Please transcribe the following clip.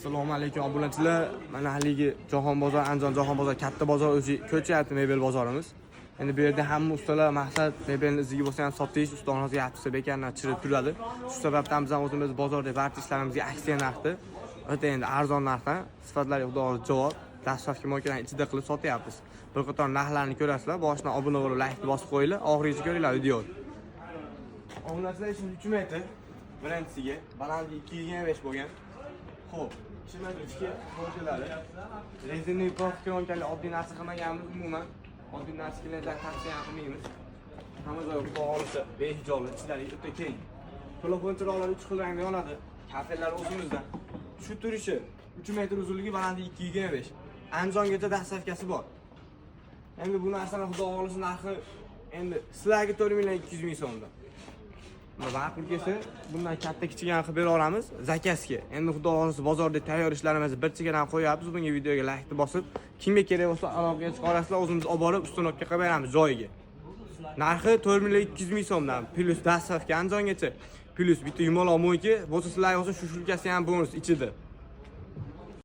Assalomu alaykum obunachilar. Mana haligi Jahon bozor, Andijon Jahon bozor katta bozor o'zi ko'chyapti mebel bozorimiz. Endi bu yerda hamma ustalar maqsad mebelni iziga bo'lsa ham sotish, ustonasi yatsa bekandan chirib turadi. Shu sababdan biz ham o'zimiz bozorda barcha ishlarimizga aksiya narxda, o'ta endi arzon narxda, sifatlariga xudo javob, dastlabki mo'kani ichida qilib sotyapmiz. Bir qator narxlarni ko'rasizlar, boshidan obuna bo'lib like bosib qo'yinglar, oxirigacha ko'ringlar videoni. Obunachilar ishimiz 3 metr. Birinchisiga balandligi 225 bo'lgan. Xo'p, ishimiz ichki bo'shalari. Rezinli profilyonkali oddiy narsa qilmaganmiz umuman. Oddiy narsalardan tavsiya qilmaymiz. Hamma joy bog'liqsa behijobli, ichlari o'ta keng. Telefon chiroqlari 3 xil rangda yonadi. Kafelar o'zimizdan. Shu turishi 3 metr uzunligi, balandligi 225. Andijongacha dastavkasi bor. Endi bu narsani xudo xohlasa narxi endi sizlarga 4 200 ming so'mdan. Ma'qul kelsa, bundan katta kichigani qilib bera olamiz zakazga. Endi xudo xohlasa bozorda tayyor ishlarimizni bir chekkadan qo'yapmiz. Bunga videoga like bosib, kimga kerak bo'lsa aloqaga chiqarasizlar, o'zimiz olib borib ustunovka qilib beramiz joyiga. Narxi 4 200 ming so'mdan, plus dastavka Andijongacha, plus bitta yumaloq mo'yki, bo'lsa sizlarga bo'lsa shu shulkasi ham bonus ichida.